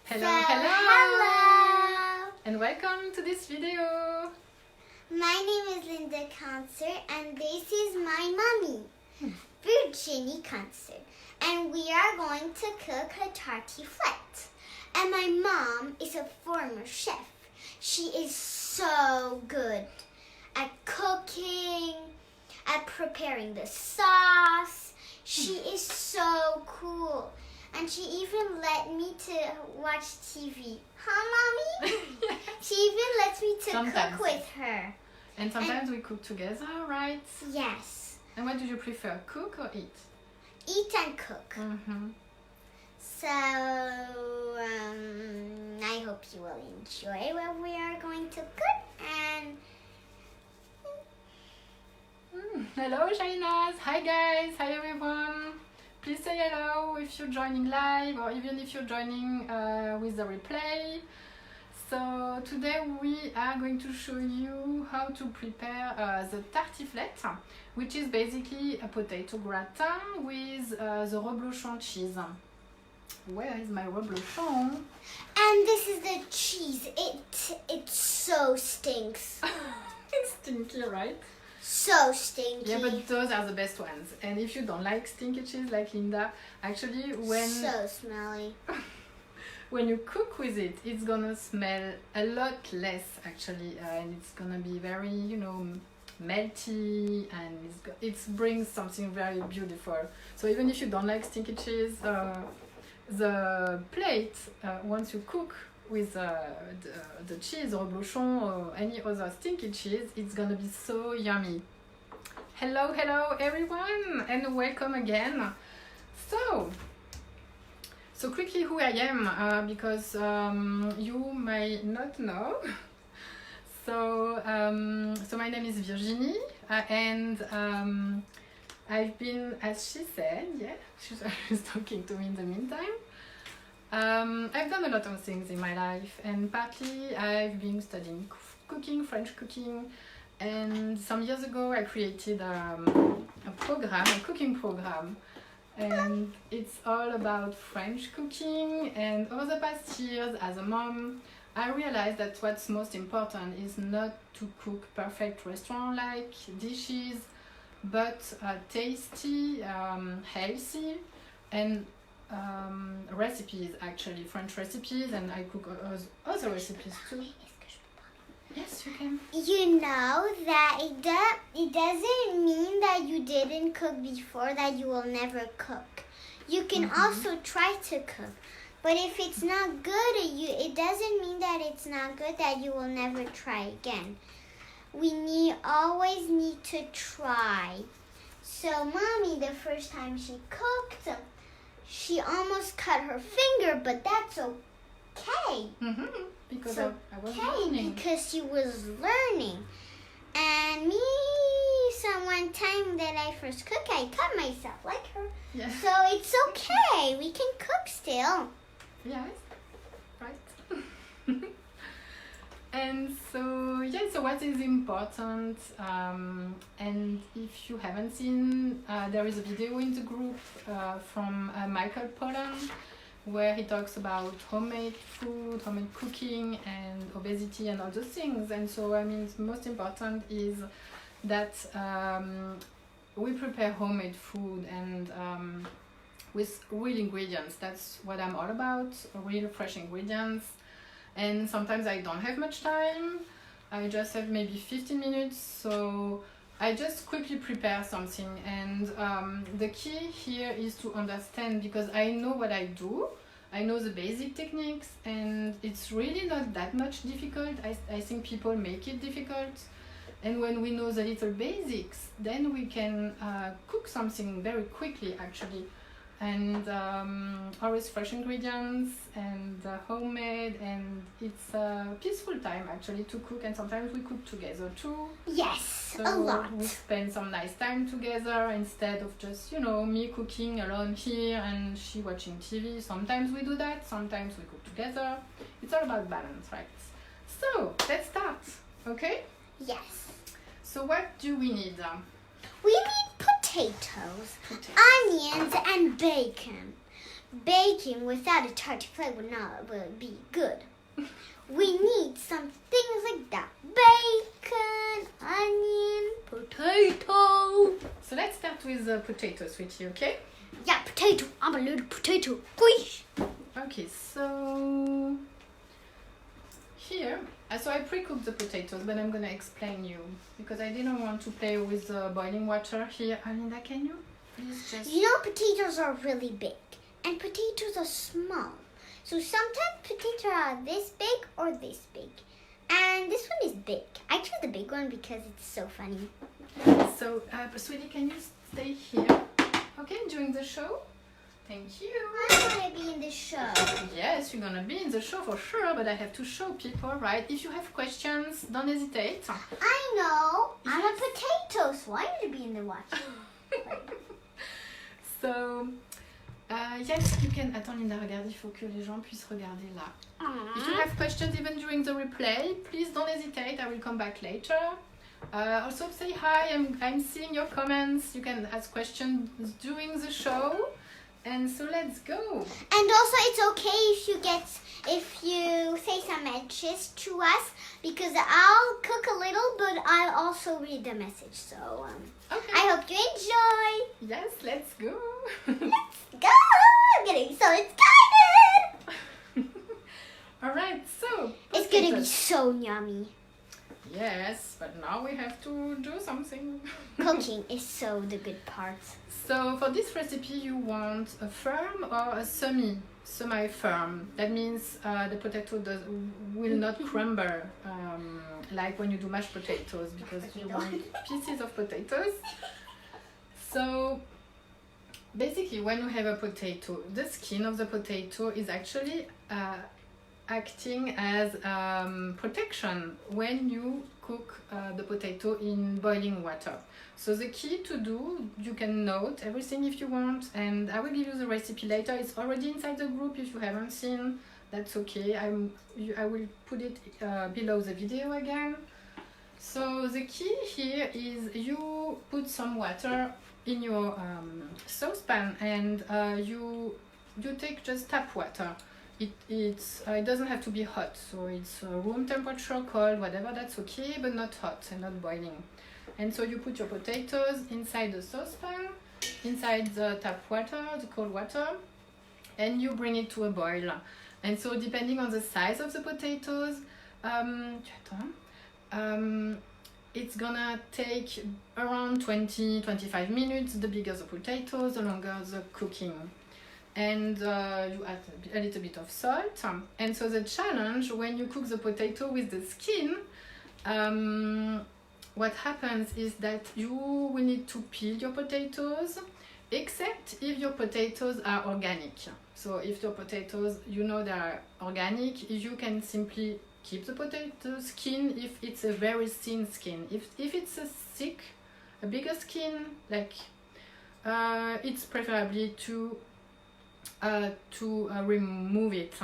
Hello! And welcome to this video. My name is Linda Concert and this is my mommy, Virginie Concert. And we are going to cook a tartiflette. And my mom is a former chef. She is so good at cooking, at preparing the sauce. She is so cool. And she even let me to watch TV. Huh, Mommy? She even lets me to cook with her. And sometimes we cook together, right? Yes. And what do you prefer, cook or eat? Eat and cook. Mm-hmm. So, I hope you will enjoy what we are going to cook. And Hello, Shainas. Hi, guys. Hi, everyone. Please say hello if you're joining live or even if you're joining with the replay. So today we are going to show you how to prepare the tartiflette, which is basically a potato gratin with the Reblochon cheese. Where is my Reblochon? And this is the cheese. It so stinks. It's stinky, right? So stinky. Yeah, but those are the best ones. And if you don't like stinky cheese like Linda, actually so smelly. When you cook with it, it's gonna smell a lot less actually, and it's gonna be very, melty, and it brings something very beautiful. So even if you don't like stinky cheese, the plate once you cook with the cheese or Reblochon or any other stinky cheese, it's gonna be so yummy. Hello everyone, and welcome again. So quickly who I am, because you may not know. So my name is Virginie, and I've been, as she said, she's talking to me in the meantime. I've done a lot of things in my life, and partly I've been studying cooking, French cooking, and some years ago I created a cooking program, and it's all about French cooking. And over the past years as a mom, I realized that what's most important is not to cook perfect restaurant-like dishes, but tasty, healthy, and recipes, actually French recipes, and I cook other recipes too. Yes, you can. You know that it doesn't mean that you didn't cook before that you will never cook. You can also try to cook, but if it's not good, it doesn't mean that it's not good that you will never try again. We always need to try. So Mommy, the first time she cooked, she almost cut her finger, but that's okay. Because I was learning. Because she was learning. And me, one time that I first cooked, I cut myself like her. Yeah. So it's okay. We can cook still. Yes, right. And so what is important, and if you haven't seen, there is a video in the group from Michael Pollan, where he talks about homemade food, homemade cooking, and obesity and all those things. And so, the most important is that we prepare homemade food and with real ingredients. That's what I'm all about, real fresh ingredients. And sometimes I don't have much time. I just have maybe 15 minutes, so I just quickly prepare something. And the key here is to understand, because I know what I do. I know the basic techniques, and it's really not that much difficult. I think people make it difficult. And when we know the little basics, then we can cook something very quickly, actually. And always fresh ingredients and homemade, and it's a peaceful time actually to cook. And sometimes we cook together too. Yes, so a lot. We spend some nice time together instead of just me cooking alone here and she watching TV. Sometimes we do that, sometimes we cook together. It's all about balance, right? So let's start, okay? Yes. So what do we need? We need potatoes, onions, and bacon. baking without a tartiflette would be good. We need some things like that. Bacon, onion, potato. So let's start with the potato, sweetie, okay? Yeah, potato. I'm a little potato. Squish. Okay, so here, so I pre-cooked the potatoes, but I'm gonna explain you because I didn't want to play with the boiling water here. Linda, can you please just... You know, potatoes are really big and potatoes are small. So sometimes potatoes are this big or this big. And this one is big. I chose the big one because it's so funny. So, sweetie, can you stay here, okay, during the show? Thank you. I want to be in the show. Yes, you're gonna be in the show for sure, but I have to show people, right? If you have questions, don't hesitate. I know. I'm a potato, so I need to be in the watch. So, yes, you can... Attends, Linda, regarde, il faut que les gens puissent regarder là. If you have questions even during the replay, please don't hesitate. I will come back later. Also say hi. I'm seeing your comments. You can ask questions during the show. And so let's go. And also, it's okay if you say some messages to us because I'll cook a little, but I'll also read the message. So okay. I hope you enjoy. Yes, let's go. Let's go. I'm getting so excited. All right, so it's gonna be so yummy. Yes, but now we have to do something. Cooking is so the good part. So for this recipe, you want a firm or a semi-firm. That means the potato will not crumble like when you do mashed potatoes because you want pieces of potatoes. So basically, when you have a potato, the skin of the potato is actually acting as protection when you cook the potato in boiling water. So the key to do, you can note everything if you want, and I will give you the recipe later. It's already inside the group. If you haven't seen, that's okay. I will put it below the video again. So the key here is you put some water in your saucepan, and you take just tap water. It doesn't have to be hot, so it's room temperature, cold, whatever, that's okay, but not hot and not boiling. And so you put your potatoes inside the saucepan, inside the tap water, the cold water, and you bring it to a boil. And so depending on the size of the potatoes, it's gonna take around 20-25 minutes. The bigger the potatoes, the longer the cooking. And you add a little bit of salt. And so the challenge when you cook the potato with the skin, what happens is that you will need to peel your potatoes, except if your potatoes are organic. So if your potatoes, you know, they are organic, you can simply keep the potato skin if it's a very thin skin. If it's a bigger skin, like it's preferably to remove it.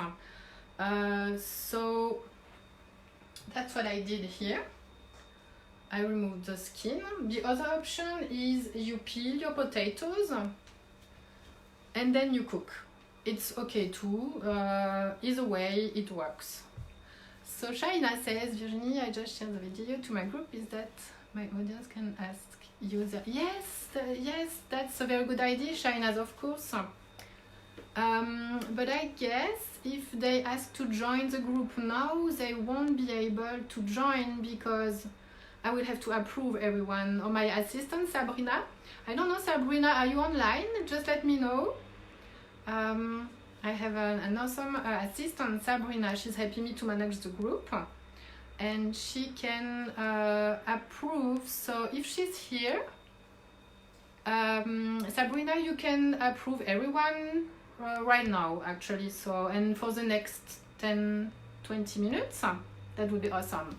So that's what I did here. I removed the skin. The other option is you peel your potatoes and then you cook. It's okay too. Either way, it works. So Shaina says, Virginie, I just shared the video to my group. Is that my audience can ask you that? Yes, that's a very good idea, Shaina, of course. But I guess if they ask to join the group now, they won't be able to join because I will have to approve everyone. Or my assistant, Sabrina. I don't know, Sabrina, are you online? Just let me know. I have an awesome assistant, Sabrina. She's helping me to manage the group. And she can approve. So if she's here, Sabrina, you can approve everyone right now, actually. So, and for the next 10-20 minutes, that would be awesome.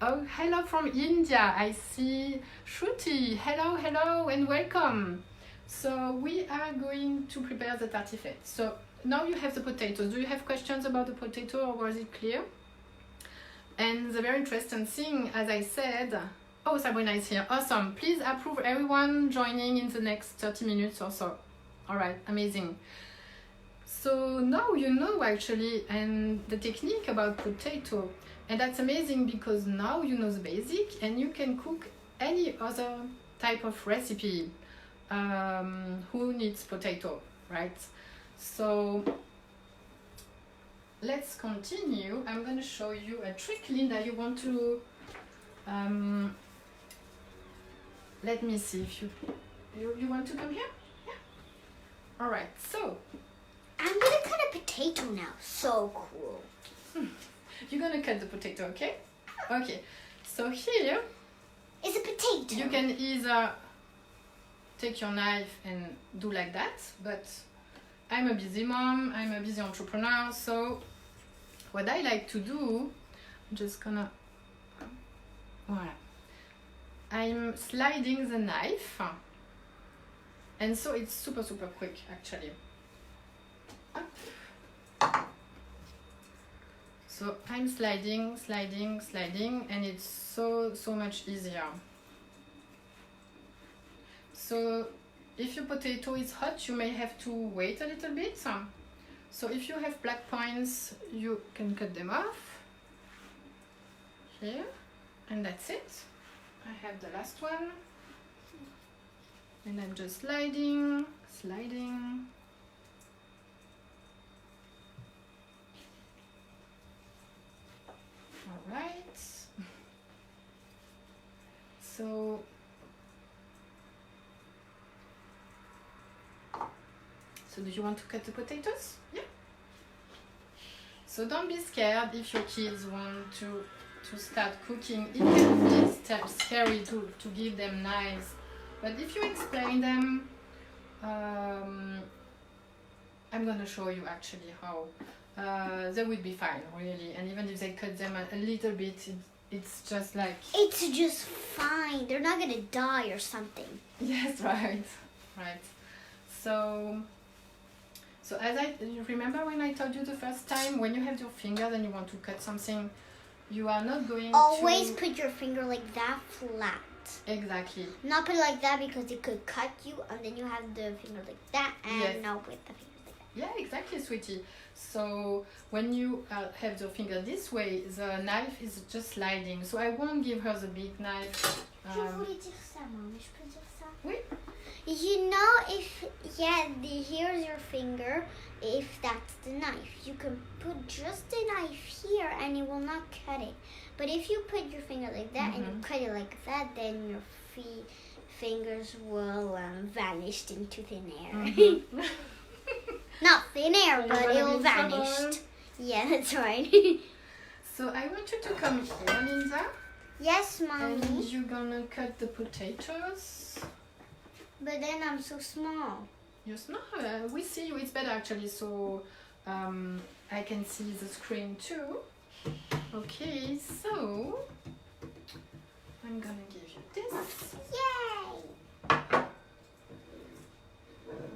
Oh, hello from India. I see Shruti. Hello, and welcome. So we are going to prepare the tartiflette. So now you have the potatoes. Do you have questions about the potato, or was it clear? And the very interesting thing, as I said, oh, Sabrina is here. Awesome. Please approve everyone joining in the next 30 minutes or so. All right, amazing. So now you know actually, and the technique about potato, and that's amazing because now you know the basic, and you can cook any other type of recipe who needs potato, right? So let's continue. I'm going to show you a trick. Linda, you want to let me see if you want to come here? Yeah. All right, so I'm gonna cut a potato now. So cool. You're gonna cut the potato, okay? Okay, so here It's a potato. you can either take your knife and do like that, but I'm a busy mom, I'm a busy entrepreneur, so what I like to do, I'm just gonna, voila. I'm sliding the knife, and so it's super quick actually. Up. So I'm sliding, and it's so much easier. So if your potato is hot, you may have to wait a little bit. So if you have black points, you can cut them off here, and that's it. I have the last one, and I'm just sliding. All right. So do you want to cut the potatoes? Yeah. So don't be scared if your kids want to start cooking. It can be scary to give them knives, but if you explain them, I'm gonna show you actually how they will be fine, really. And even if they cut them a little bit, it's just like... It's just fine. They're not gonna die or something. Yes, right. So as you remember when I told you the first time, when you have your fingers and you want to cut something, you are not going Always put your finger like that flat. Exactly. Not put it like that because it could cut you, and then you have the finger like that, and yes. not with the finger like that. Yeah, exactly, sweetie. So when you have your finger this way, the knife is just sliding. So I won't give her the big knife. Je voulais dire ça, maman. Je peux dire ça? Oui. You know, here's your finger. If that's the knife, you can put just the knife here, and it will not cut it. But if you put your finger like that and you cut it like that, then your fingers will vanish into thin air. Not thin air, but it will vanish. Yeah, that's right. So I want you to come here, Linda. Yes, Mommy. And you're gonna cut the potatoes. But then I'm so small. You're small. We see you. It's better actually, so I can see the screen too. Okay, so I'm gonna give you this. Yay!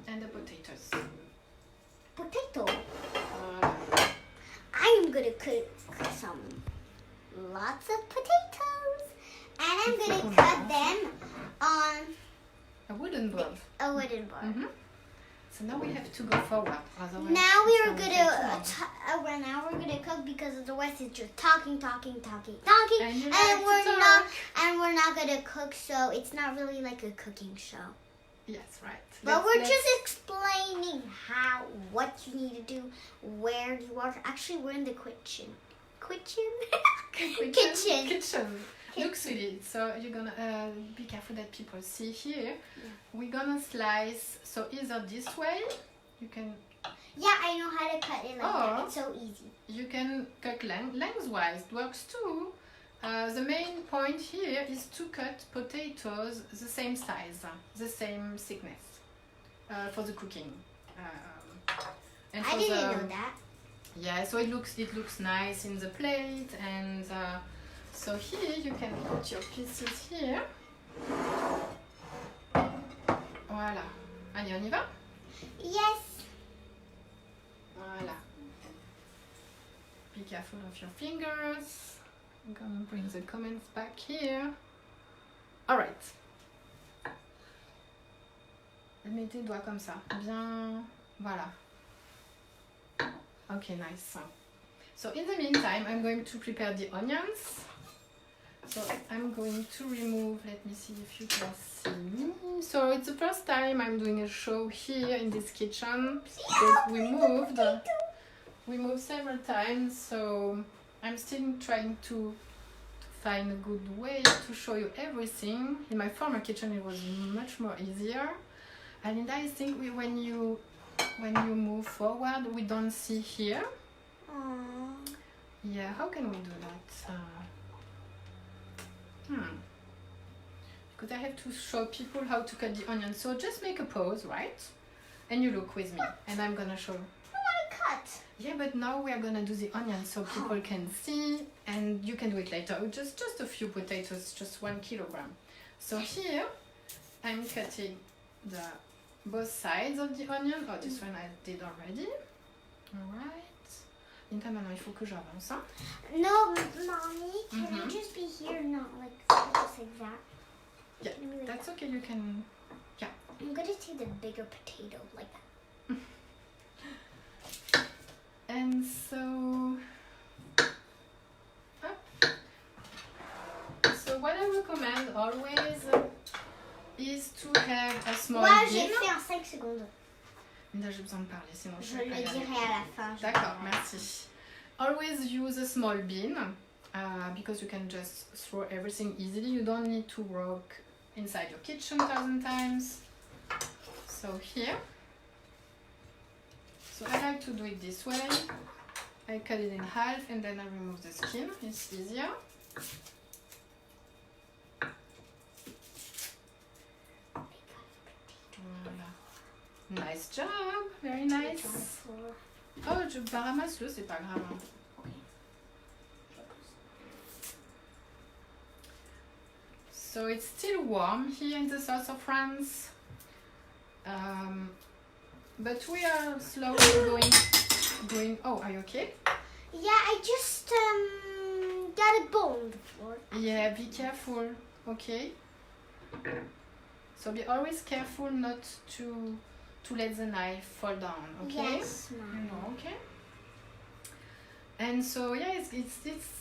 And the potatoes. Potato. I'm gonna cook lots of potatoes, and I'm gonna cut them on a wooden board. A wooden board. So now we have to go forward. Otherwise now we're gonna cook because otherwise it's just talking, and we're not gonna cook. So it's not really like a cooking show. Yes, right. But we're just explaining what you need to do, where you are. Actually, we're in the kitchen. Kitchen. Look, sweetie, so you're gonna be careful that people see here. Yeah. We're gonna slice, so either this way, you can... Yeah, I know how to cut it like that. It's so easy. You can cut lengthwise, it works too. The main point here is to cut potatoes the same size, the same thickness for the cooking. And I didn't know that. Yeah, so it looks nice in the plate, and so here you can put your pieces here. Voilà. Allez, on y va? Yes. Voilà. Be careful of your fingers. I'm gonna bring the comments back here. All right. Mets tes doigts comme ça. Bien. Voilà. Okay, nice. So in the meantime, I'm going to prepare the onions. So I'm going to remove, let me see if you can see me. So it's the first time I'm doing a show here in this kitchen because we moved several times, so I'm still trying to find a good way to show you everything. In my former kitchen it was much more easier. And I think when you move forward, we don't see here. Aww. Yeah, how can we do that? Because I have to show people how to cut the onion. So just make a pause, right? And you look with me, and I'm gonna show. I want to cut. Yeah, but now we are gonna do the onion so people can see, and you can do it later. Just a few potatoes, just 1 kilogram. So here, I'm cutting both sides of the onion. Oh, this one I did already. All right. Linda, maintenant il faut que j'avance. Hein? No, Mommy, can I just be here, not like just like that? Yeah, Like that's okay. You can. Yeah. I'm gonna take the bigger potato like that. And so. So what I recommend always is to have a small Ouais, j'ai bin. fait en 5 secondes. Linda, j'ai besoin de parler, sinon Je vais le pas y aller. dirai à la fin. D'accord, merci. Always use a small bin because you can just throw everything easily. You don't need to work inside your kitchen 1,000 times. So here, so I like to do it this way. I cut it in half and then I remove the skin. It's easier. Voilà. Nice job, very nice. Oh, ramasse-le, c'est pas grave. So it's still warm here in the south of France, but we are slowly going. Oh, are you okay? Yeah, I just got a bone on the floor. Yeah, be careful. Okay. So be always careful not to let the knife fall down. Okay. Yes, Mom. You know, okay. And so yeah, it's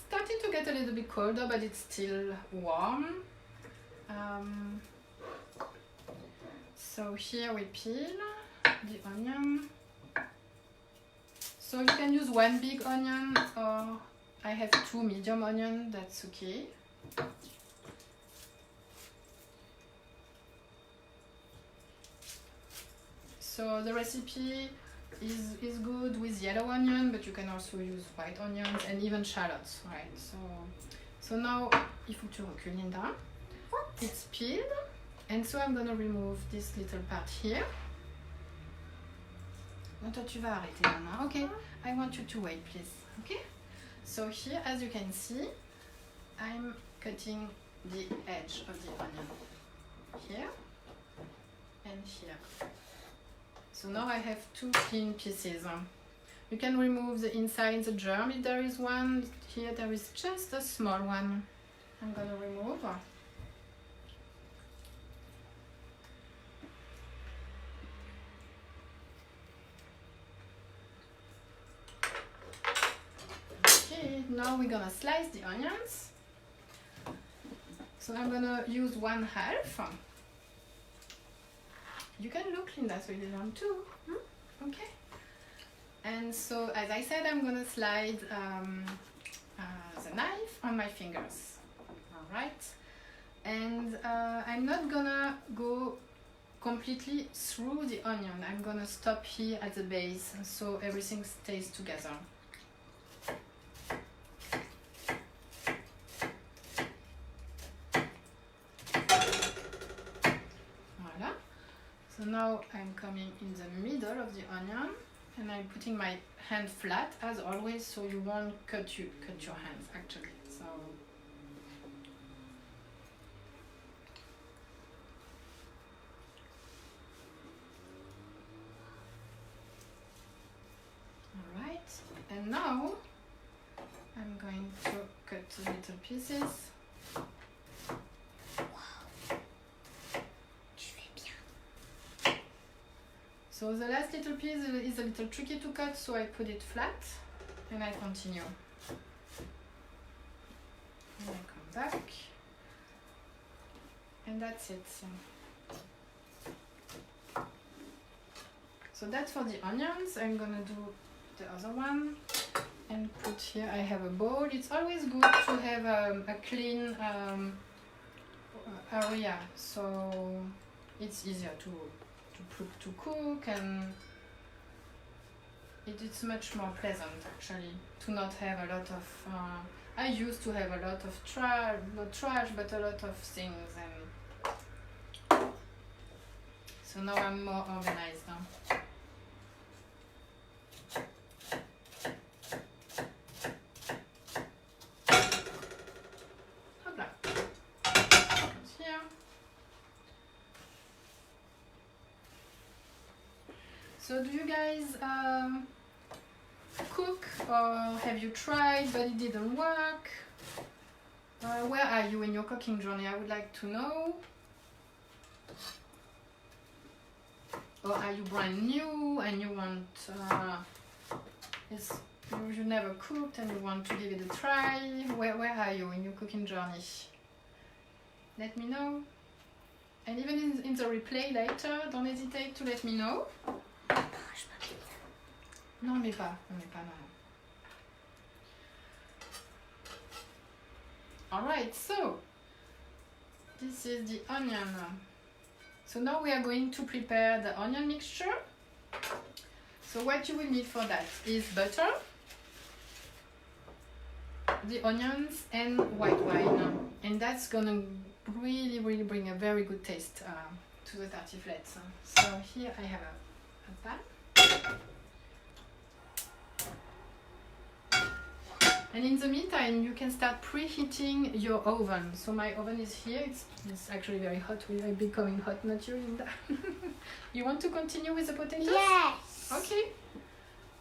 starting to get a little bit colder, but it's still warm. So here we peel the onion. So you can use 1 big onion, or I have 2 medium onion. That's okay. So the recipe is good with yellow onion, but you can also use white onions and even shallots, right? So now, il faut que tu recules, Linda. What? It's peeled, and so I'm gonna remove this little part here. Non, toi tu vas arrêter maintenant. Okay, I want you to wait, please. Okay. So here, as you can see, I'm cutting the edge of the onion here and here. So now I have 2 thin pieces. You can remove the inside, the germ if there is one. Here there is just a small one. I'm gonna remove. Okay, now we're gonna slice the onions. So I'm gonna use 1/2. You can look, Linda, so you want to. Okay. And so, as I said, I'm gonna slide the knife on my fingers. All right. And I'm not gonna go completely through the onion. I'm gonna stop here at the base, so everything stays together. So now I'm coming in the middle of the onion and I'm putting my hand flat as always, so you won't cut your hands actually. So all right, and now I'm going to cut the little pieces. the last little piece is a little tricky to cut, so I put it flat and I continue. And I come back. And that's it. So that's for the onions. I'm gonna do the other one and put here. I have a bowl. It's always good to have a clean area, so it's easier to cook, and it's much more pleasant actually to not have a lot of. I used to have a lot of not trash, but a lot of things, and so now I'm more organized now. So do you guys cook, or have you tried but it didn't work? Where are you in your cooking journey? I would like to know. Or are you brand new and you want, you never cooked and you want to give it a try? Where are you in your cooking journey? Let me know. And even in the replay later, don't hesitate to let me know. Non, mais pas, non. Alright, so this is the onion. So now we are going to prepare the onion mixture. So what you will need for that is butter, the onions, and white wine. And that's gonna really bring a very good taste to the tartiflette. So here I have a pan. And in the meantime, you can start preheating your oven. So my oven is here. It's actually very hot. We are becoming hot, not you, Linda. You want to continue with the potatoes? Yes. Okay.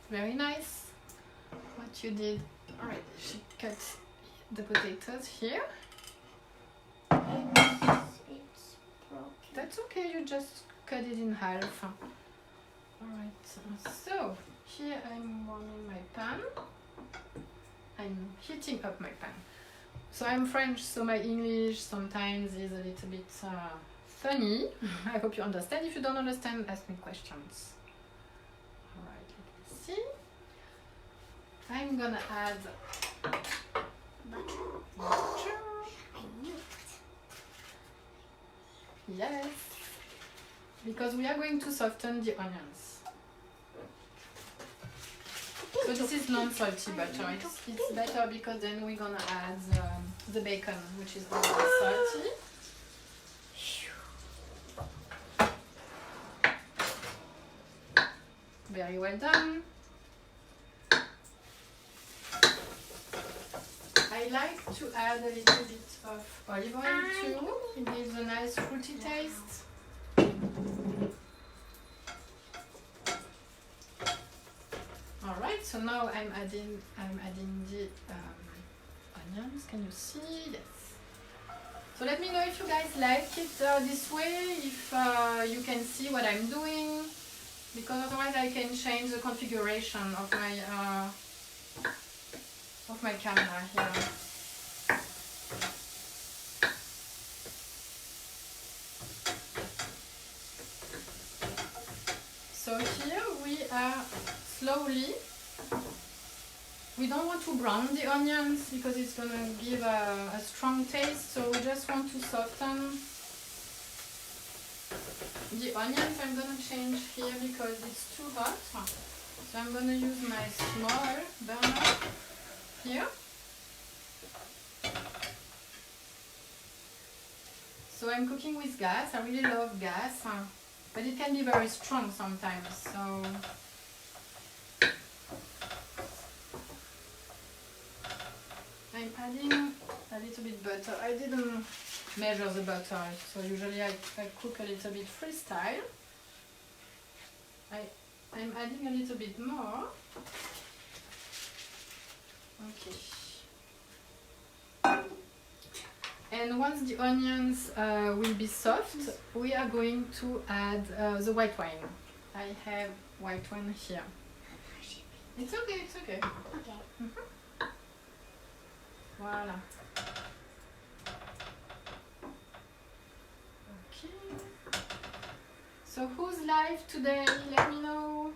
Very nice. What you did. All right. She cut the potatoes here. It's broken. That's okay. You just cut it in half. All right. So here I'm warming my pan. I'm heating up my pan. So I'm French, so my English sometimes is a little bit funny. I hope you understand. If you don't understand, ask me questions. Alright, let's see. I'm gonna add butter. I knew it. Yes, because we are going to soften the onions. So this is non-salty butter. It's better because then we're gonna add the bacon, which is already salty. Very well done. I like to add a little bit of olive oil too. It gives a nice fruity taste. Alright, so now I'm adding the onions. Can you see? Yes. So let me know if you guys like it this way, if you can see what I'm doing, because otherwise I can change the configuration of my camera here. So here we are slowly. We don't want to brown the onions because it's going to give a strong taste, so we just want to soften the onions. I'm going to change here because it's too hot. So I'm going to use my small burner here. So I'm cooking with gas. I really love gas, but it can be very strong sometimes. So I'm adding a little bit butter. I didn't measure the butter, so usually I cook a little bit freestyle. I'm adding a little bit more. Okay. And once the onions will be soft, we are going to add the white wine. I have white one here. It's okay, it's okay. Okay. Voila. Okay. So whose life today? Let me know.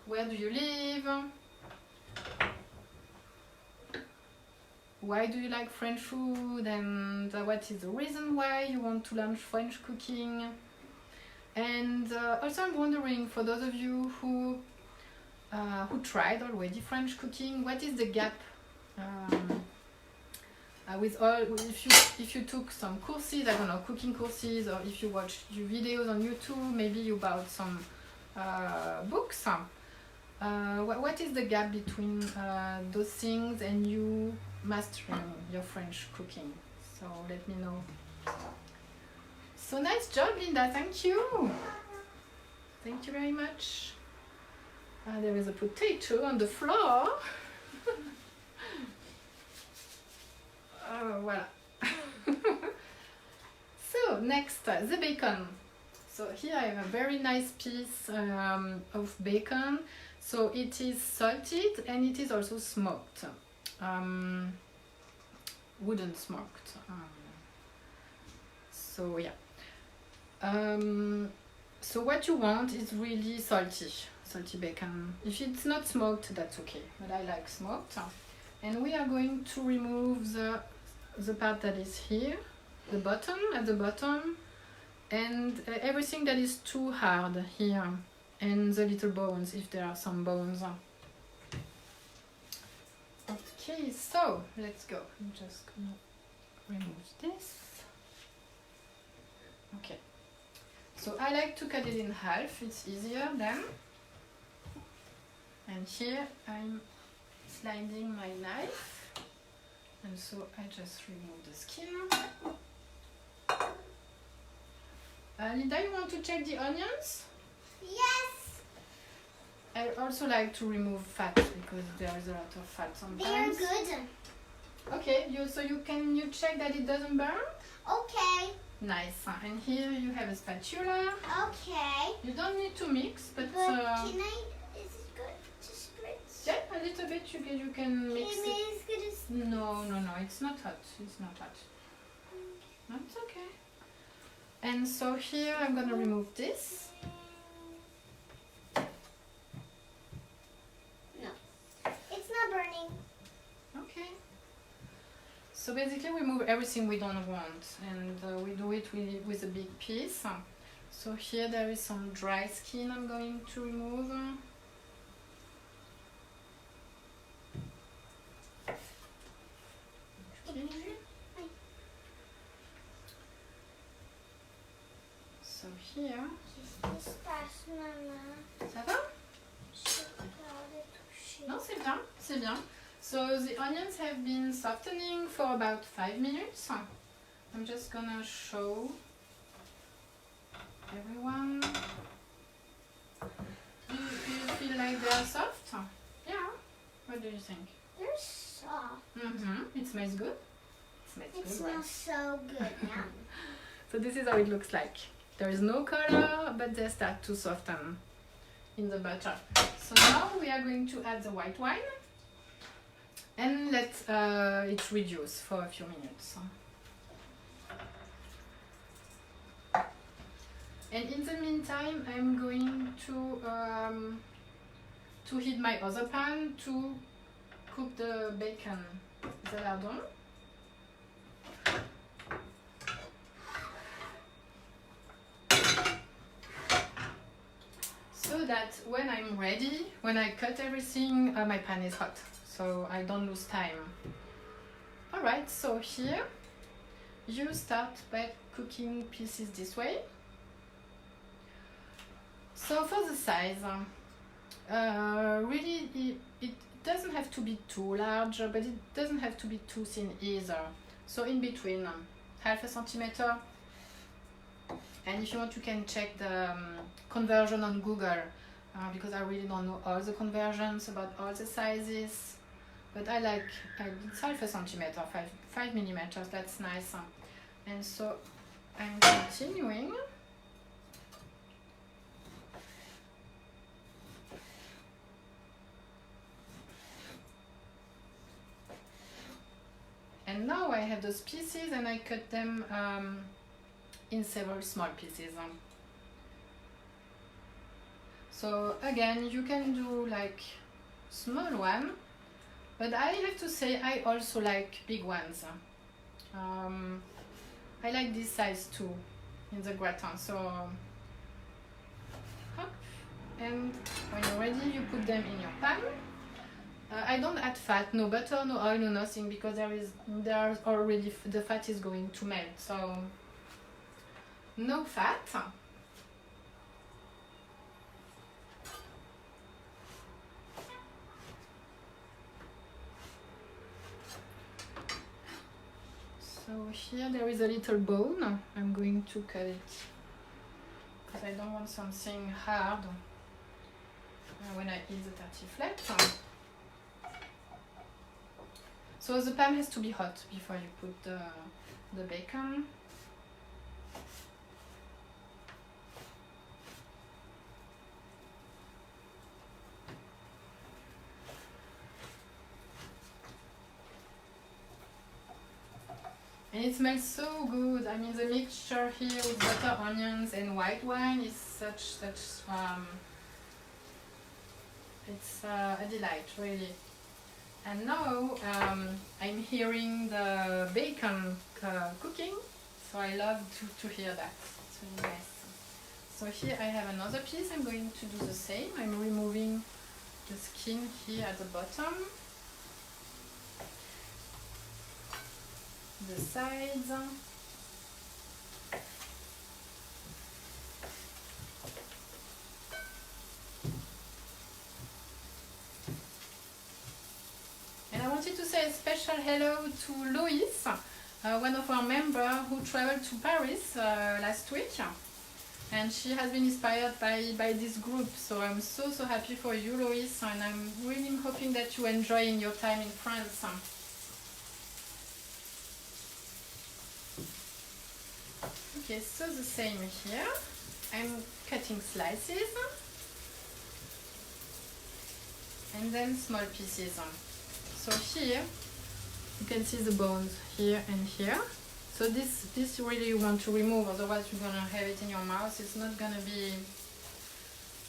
Where do you live? Why do you like French food? And what is the reason why you want to learn French cooking? And also I'm wondering, for those of you who tried already French cooking, what is the gap with all, if you took some courses, I don't know, cooking courses, or if you watched your videos on YouTube, maybe you bought some books. What is the gap between those things and you mastering your French cooking? So let me know. So nice job, Linda. Thank you. Thank you very much. There is a potato on the floor. Voila. So next, the bacon. So here I have a very nice piece of bacon. So it is salted and it is also smoked. Wooden smoked. So yeah. So what you want is really salty bacon. If it's not smoked, that's okay, but I like smoked. And we are going to remove the part that is here, the bottom, at the bottom, and everything that is too hard here, and the little bones, if there are some bones. Okay, so let's go. I'm just gonna remove this. Okay. So I like to cut it in half, it's easier then. And here I'm sliding my knife, and so I just remove the skin. Linda, you want to check the onions? Yes. I also like to remove fat because there is a lot of fat sometimes. They are good. Okay, you check that it doesn't burn? Okay. Nice. And here you have a spatula. Okay. You don't need to mix, but can I? Is it good to spritz? Yeah, a little bit you can mix Is it. it good to spritz? No, it's not hot. It's not hot. No, it's okay. And so here I'm gonna remove this. No, it's not burning. Okay. So basically we remove everything we don't want, and we do it with a big piece. So here there is some dry skin I'm going to remove. Okay. So here. Ça va? Non, c'est bien, c'est bien. So the onions have been softening for about 5 minutes. I'm just gonna show everyone. Do you feel like they are soft? Yeah. What do you think? They're soft. It smells good. It smells so good now. So this is how it looks like. There is no color, but they start to soften in the butter. So now we are going to add the white wine and let it reduce for a few minutes. And in the meantime, I'm going to heat my other pan to cook the bacon, the lardon. So that when I'm ready, when I cut everything, my pan is hot, so I don't lose time. Alright, so here you start by cooking pieces this way. So for the size, really it doesn't have to be too large, but it doesn't have to be too thin either. So in between, half a centimeter. And if you want, you can check the conversion on Google, because I really don't know all the conversions about all the sizes. But I like it's half a centimeter, 5 millimeters, that's nice. And so I'm continuing I have those pieces and I cut them in several small pieces. So again, you can do like small one, but I have to say I also like big ones. I like this size too in the gratin. So hop, and when you're ready, you put them in your pan. I don't add fat, no butter, no oil, no nothing, because there's already the fat is going to melt. So no fat. So here there is a little bone. I'm going to cut it because I don't want something hard when I eat the tartiflette. So the pan has to be hot before you put the bacon. And it smells so good. I mean, the mixture here with butter, onions, and white wine is such it's a delight, really. And now I'm hearing the bacon cooking, so I love to hear that. It's really nice. So here I have another piece. I'm going to do the same. I'm removing the skin here at the bottom, the sides. And I wanted to say a special hello to Lois, one of our members who traveled to Paris last week. And she has been inspired by this group. So I'm so happy for you, Lois, and I'm really hoping that you enjoy your time in France. Okay, so the same here. I'm cutting slices and then small pieces. So here you can see the bones here and here. So this really you want to remove, otherwise you're gonna have it in your mouth. It's not gonna be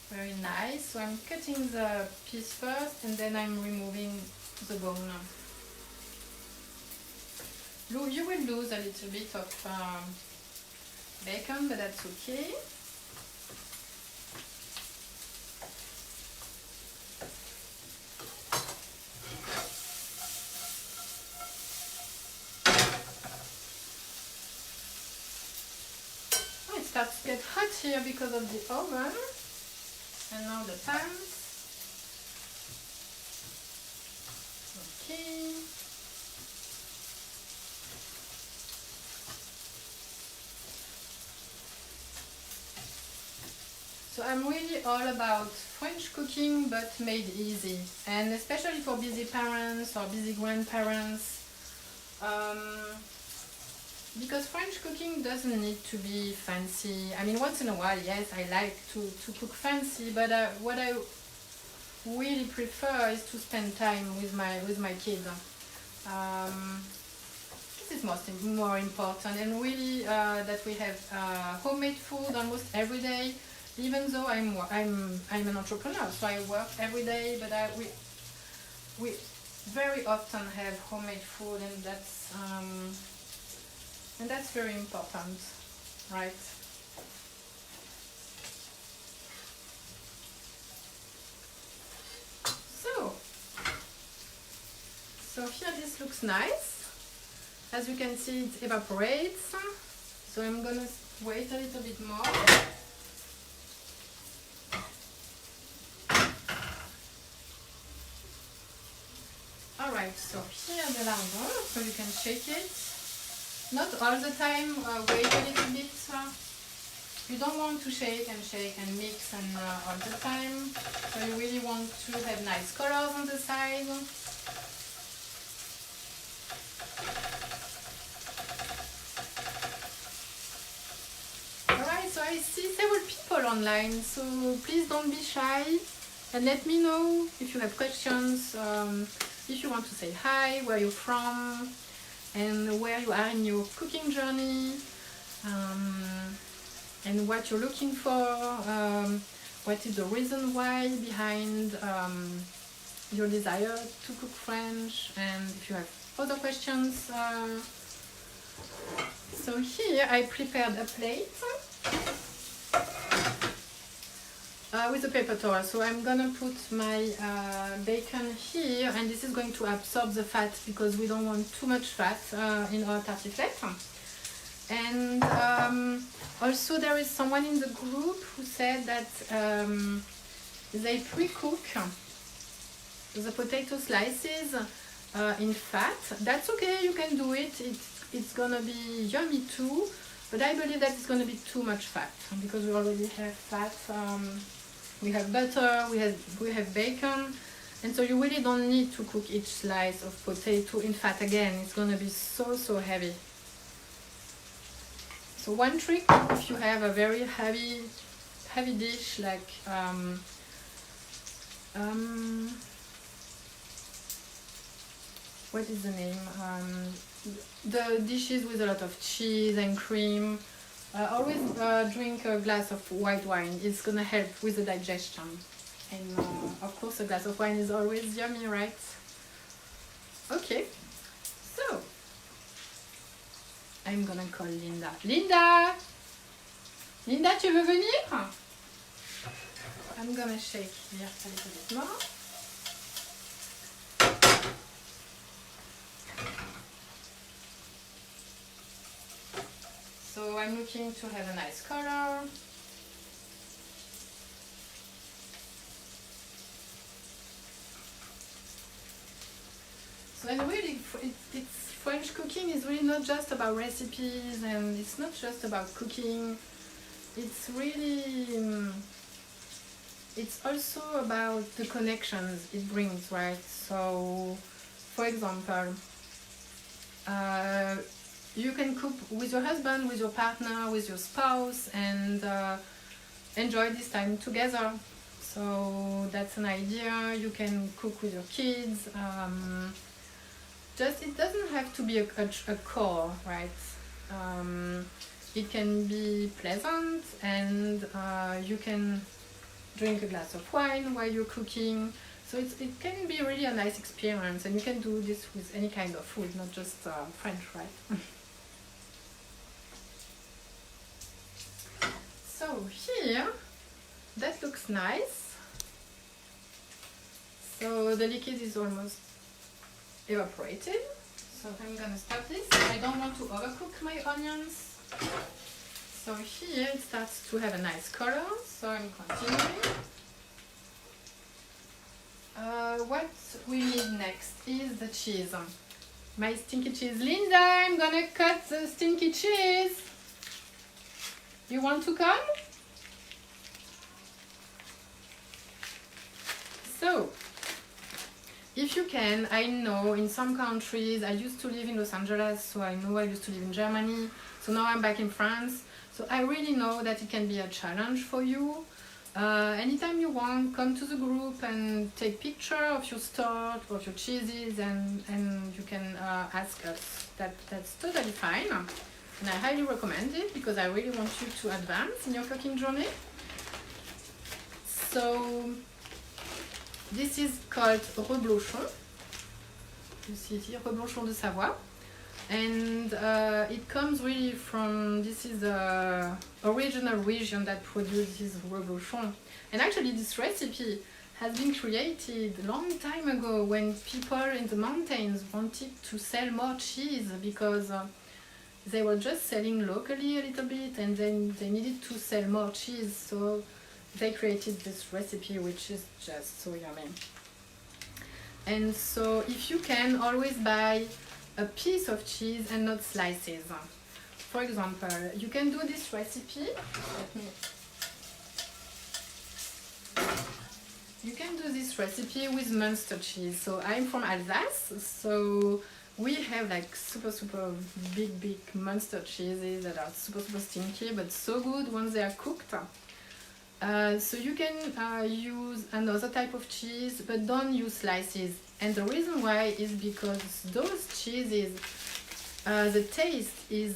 very nice. So I'm cutting the piece first and then I'm removing the bone. You will lose a little bit of bacon, but that's okay. Oh, it starts to get hot here because of the oven. And now the pan. Okay. So I'm really all about French cooking, but made easy, and especially for busy parents or busy grandparents, because French cooking doesn't need to be fancy. I mean, once in a while, yes, I like to cook fancy, but what I really prefer is to spend time with my kids. This is more important, and really that we have homemade food almost every day. Even though I'm an entrepreneur, so I work every day, but we very often have homemade food, and that's very important, right? So here this looks nice. As you can see, it evaporates. So I'm gonna wait a little bit more. Alright, so here the lardon, so you can shake it. Not all the time, wait a little bit. You don't want to shake and mix and all the time. So you really want to have nice colors on the side. Alright, so I see several people online, so please don't be shy and let me know if you have questions. If you want to say hi, where you're from. and where you are in your cooking journey, and what you're looking for, what is the reason why behind your desire to cook French, and if you have other questions. So here I prepared a plate with a paper towel. So I'm gonna put my bacon here, and this is going to absorb the fat because we don't want too much fat in our tartiflette. And also there is someone in the group who said that they pre-cook the potato slices in fat. That's okay, you can do it. It's gonna be yummy too, but I believe that it's gonna be too much fat because we already have fat. We have butter, we have bacon, and so you really don't need to cook each slice of potato in fat again. It's gonna be so heavy. So one trick, if you have a very heavy dish like what is the name? The dishes with a lot of cheese and cream. Always drink a glass of white wine. It's gonna help with the digestion. And of course, a glass of wine is always yummy, right? Okay, so I'm gonna call Linda. Linda, tu veux venir? I'm gonna shake here a little bit more. So I'm looking to have a nice color. So and really, it's French cooking is really not just about recipes, and it's not just about cooking. It's really, it's also about the connections it brings, right? So, for example, you can cook with your husband, with your partner, with your spouse, and enjoy this time together. So that's an idea. You can cook with your kids. Just it doesn't have to be a chore, right? It can be pleasant, and you can drink a glass of wine while you're cooking. So it can be really a nice experience, and you can do this with any kind of food, not just French, right? So here, that looks nice. So the liquid is almost evaporated. So I'm gonna stop this. I don't want to overcook my onions. So here it starts to have a nice color. So I'm continuing. What we need next is the cheese. My stinky cheese. Linda, I'm gonna cut the stinky cheese. You want to come? So, if you can, I know in some countries, I used to live in Los Angeles, so I know I used to live in Germany, so now I'm back in France. So I really know that it can be a challenge for you. Anytime you want, come to the group and take picture of your start, of your cheeses, and you can ask us. That's totally fine. And I highly recommend it because I really want you to advance in your cooking journey. So this is called Reblochon. You see it here, Reblochon de Savoie. And it comes really from, this is the original region that produces Reblochon. And actually this recipe has been created a long time ago when people in the mountains wanted to sell more cheese because they were just selling locally a little bit, and then they needed to sell more cheese, so they created this recipe, which is just so yummy. And so if you can, always buy a piece of cheese and not slices. For example, you can do this recipe. You can do this recipe with Munster cheese. So I'm from Alsace, so we have like super big Munster cheeses that are super stinky but so good once they are cooked. So you can use another type of cheese, but don't use slices. And the reason why is because those cheeses the taste is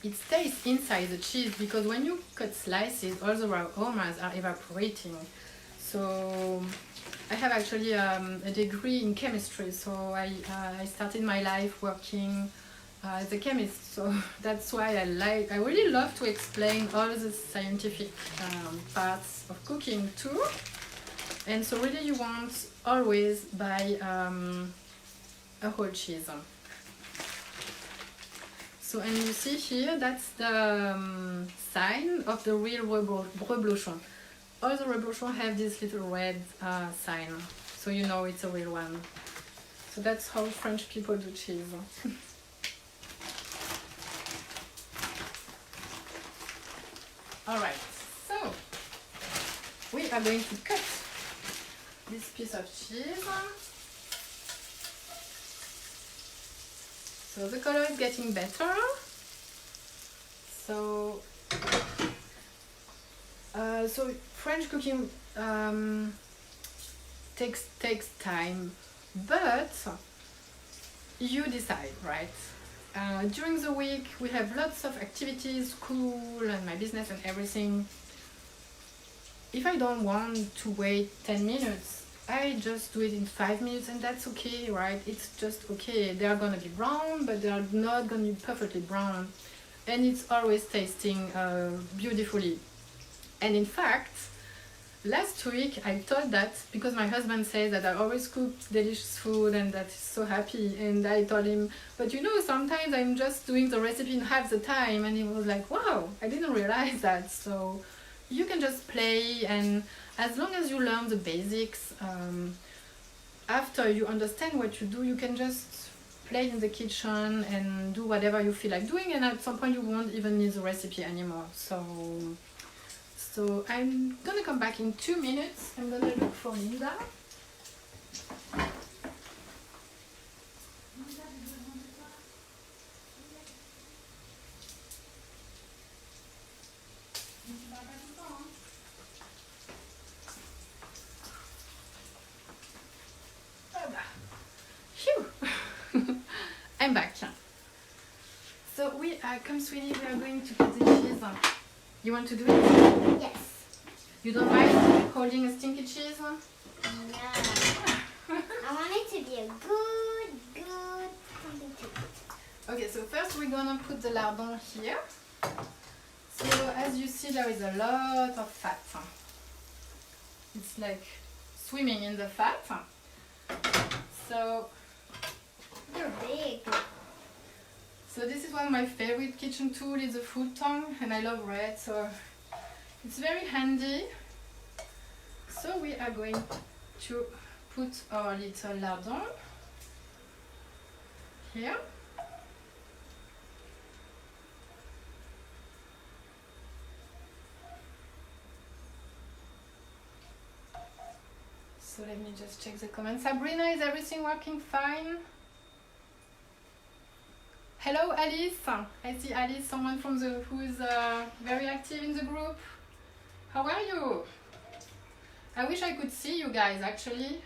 it stays inside the cheese, because when you cut slices, all the aromas are evaporating. So I have actually a degree in chemistry, so I started my life working as a chemist. So that's why I really love to explain all the scientific parts of cooking too. And so really you want always buy a whole cheese. So, and you see here, that's the sign of the real Reblochon. All the Reblochon have this little red sign, so you know it's a real one. So that's how French people do cheese. Alright, so we are going to cut this piece of cheese. So the color is getting better. So French cooking takes time, but you decide, right? During the week we have lots of activities, school and my business and everything. If I don't want to wait 10 minutes, I just do it in 5 minutes, and that's okay, right? It's just okay. They are gonna be brown, but they are not gonna be perfectly brown, and it's always tasting beautifully. And in fact, last week I thought that, because my husband says that I always cook delicious food and that he's so happy, and I told him, but you know, sometimes I'm just doing the recipe in half the time, and he was like, wow, I didn't realize that. So you can just play, and as long as you learn the basics, after you understand what you do, you can just play in the kitchen and do whatever you feel like doing, and at some point you won't even need the recipe anymore. So I'm gonna come back in 2 minutes. I'm gonna look for Linda. Phew. I'm back. So come sweetie, we are going to put the cheese on. You want to do it? Yes. You don't mind holding a stinky cheese? No. I want it to be a good something to eat. Okay, so first we're gonna put the lardon here. So as you see, there is a lot of fat. It's like swimming in the fat. So They're big. So this is one of my favorite kitchen tools, is a food tongue, and I love red, so it's very handy. So we are going to put our little lardon here. So let me just check the comments. Sabrina, is everything working fine? Hello Alice, I see Alice, someone from who is very active in the group. How are you? I wish I could see you guys actually.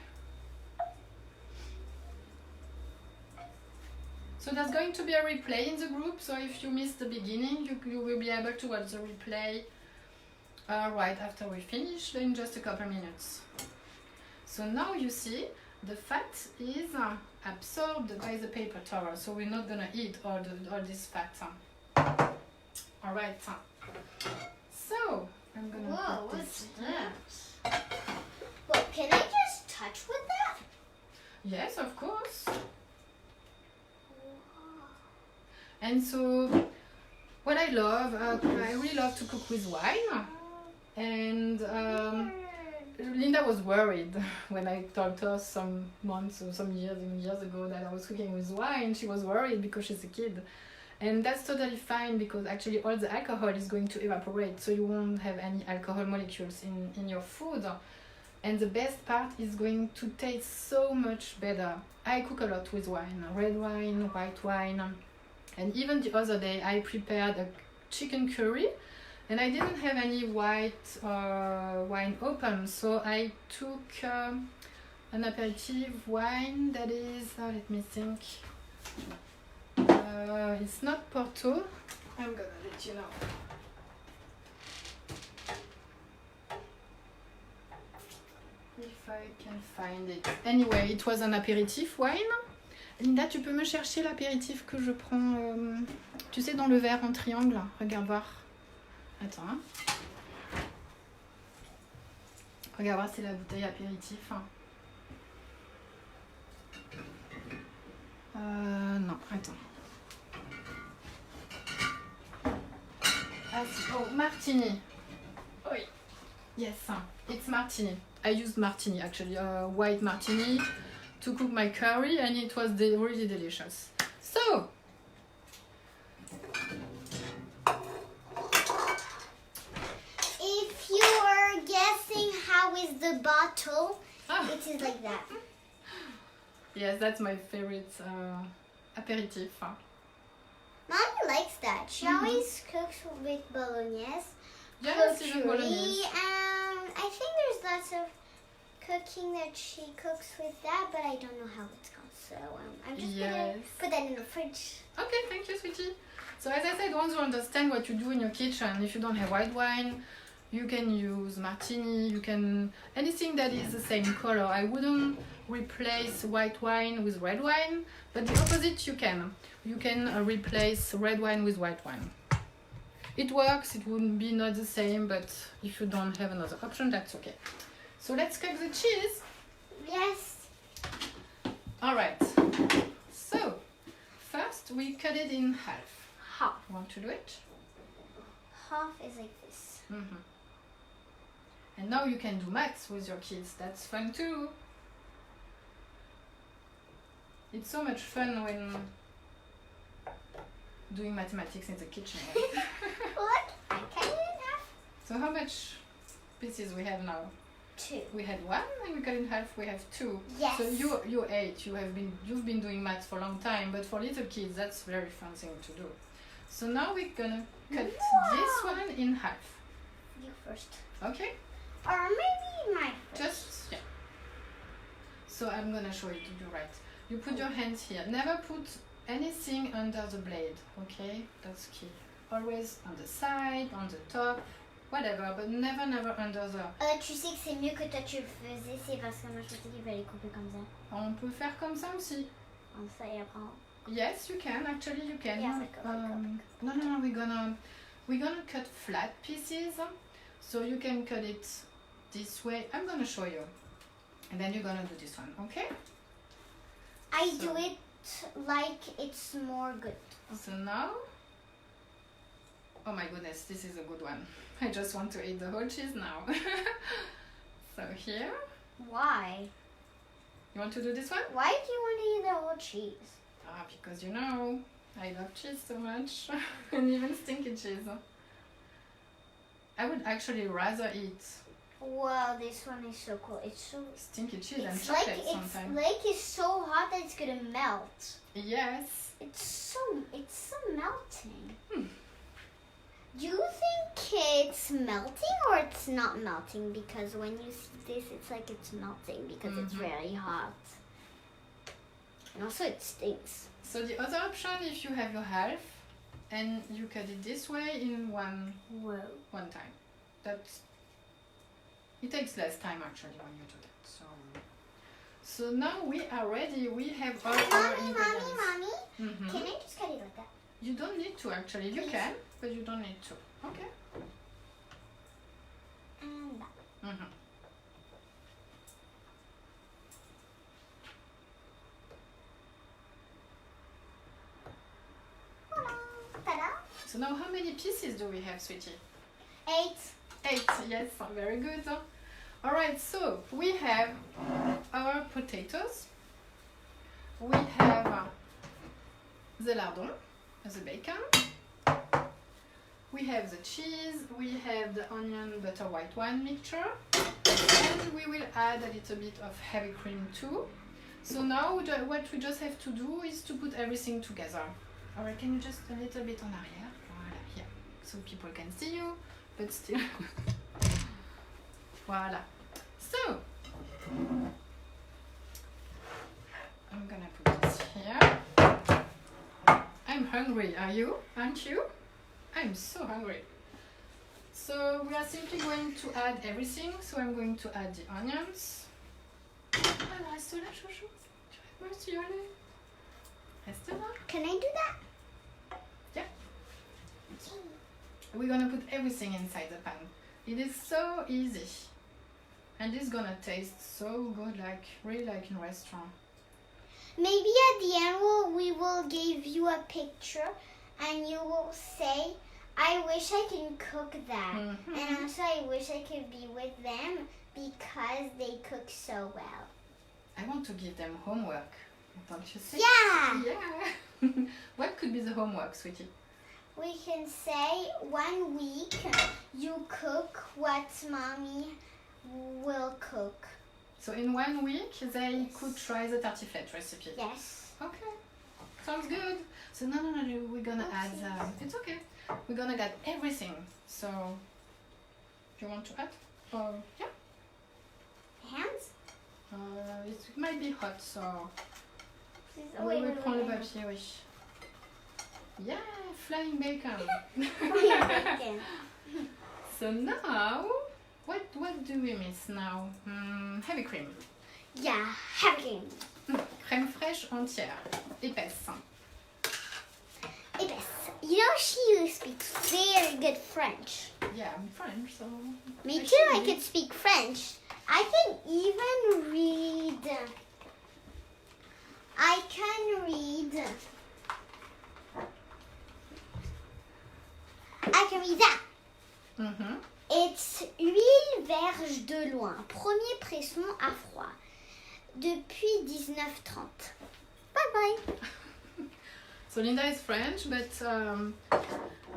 So there's going to be a replay in the group, so if you missed the beginning, you will be able to watch the replay right after we finish in just a couple minutes. So now you see the fat is absorbed by the paper towel, so we're not gonna eat all this fat. All right. So I'm gonna Whoa, put what's this here. that? Well, can I just touch with that? Yes, of course. And so what I love, I really love to cook with wine, and Linda was worried when I told her some months or some years ago that I was cooking with wine. She was worried because she's a kid, and that's totally fine, because actually all the alcohol is going to evaporate, so you won't have any alcohol molecules in your food, and the best part is going to taste so much better. I cook a lot with wine, red wine, white wine, and even the other day I prepared a chicken curry, and I didn't have any white wine open, so I took an aperitif wine that is, let me think, It's not Porto. I'm gonna let you know. If I can find it. Anyway, it was an apéritif wine. Linda, tu peux me chercher l'apéritif que je prends, tu sais, dans le verre en triangle. Regarde voir. Attends. Hein. Regarde voir, c'est la bouteille apéritif. Non, attends. Ah, oh, martini. Oui. Yes, it's martini. I used martini actually, white martini to cook my curry, and it was really delicious. So, if you are guessing how is the bottle, it is like that. Yes, that's my favorite aperitif. Mommy likes that. She always cooks with bolognese. Yes, even bolognese. I think there's lots of cooking that she cooks with that, but I don't know how it's called. So I'm just gonna put that in the fridge. Okay, thank you, sweetie. So as I said, once you understand what you do in your kitchen, if you don't have white wine, you can use martini, you can anything that is the same color. I wouldn't replace white wine with red wine, but the opposite you can. You can replace red wine with white wine. It works, it wouldn't be not the same, but if you don't have another option, that's okay. So let's cook the cheese. Yes. All right. So first we cut it in half. Half. Want to do it? Half is like this. Mm-hmm. And now you can do maths with your kids. That's fun too. It's so much fun when doing mathematics in the kitchen. Right? Look, I cut it in half. So how much pieces we have now? 2. We had 1 and we cut in half. We have 2. Yes. So you're 8. You've been doing maths for a long time, but for little kids that's a very fun thing to do. So now we're gonna cut this one in half. You first. Okay. Or maybe my first. Just yeah. So I'm gonna show you to do right. You put your hands here. Never put anything under the blade, okay? That's key. Always on the side, on the top, whatever, but never under the... Tu sais que c'est mieux que toi tu le faisais, c'est parce que moi je me suis dit qu'il fallait couper comme ça. On peut faire comme ça aussi. Comme ça et après... Yes, you can. Actually, you can. Yes, I can. No. We're gonna cut flat pieces, so you can cut it this way. I'm gonna show you, and then you're gonna do this one, okay? I do it like it's more good. So now, oh my goodness, this is a good one. I just want to eat the whole cheese now. So here. Why? You want to do this one? Why do you want to eat the whole cheese? Because you know, I love cheese so much, and even stinky cheese. I would actually rather eat. Well, this one is so cool. It's so stinky cheese and chocolate sometimes. It's so hot that it's gonna melt. Yes. It's so melting. Do you think it's melting or it's not melting? Because when you see this, it's like it's melting because it's very hot. And also it stinks. So the other option, if you have your half and you cut it this way in one time, it takes less time actually when you do that. So now we are ready. We have all our ingredients. Mommy, can I just cut it like that? You don't need to actually. You can, but you don't need to. Okay. And that. So now how many pieces do we have, sweetie? 8. 8, yes, very good. Alright, so we have our potatoes, we have the lardon, the bacon, we have the cheese, we have the onion, butter, white wine mixture, and we will add a little bit of heavy cream too. So now what we just have to do is to put everything together. Alright, can you just a little bit en arrière? Voilà, here, so people can see you, but still. Voila. So, I'm gonna put this here. hungry. Are you? Aren't you? I'm so hungry. So we are simply going to add everything. So I'm going to add the onions. Alors, reste là, chouchou. Tu restes, tu y aller. Reste là. Can I do that? Yeah. We're gonna put everything inside the pan. It is so easy. And it's gonna taste so good, like really like in restaurant. Maybe at the end we will give you a picture and you will say, I wish I can cook that. Mm-hmm. And also I wish I could be with them because they cook so well. I want to give them homework. Don't you think? Yeah! Yeah! What could be the homework, sweetie? We can say 1 week you cook what mommy will cook. So in 1 week they could try the tartiflette recipe. Yes. Okay, sounds good. So no, we're gonna add. It's okay. We're gonna add everything. So you want to add? Yeah. Hands? It might be hot, so. Wait. Prends le papier, oui. Yeah, flying bacon. Bacon. So now, what do we miss now? Heavy cream. Yeah, heavy cream. Crème fraîche entière, épaisse. Épaisse. You know she speaks very good French. Yeah, I'm French, so. Me too, I could speak French. I can even read. I can read that. Mm-hmm. It's huile verge de loin. Premier presson à froid. Depuis 1930. Bye bye. So Linda is French, but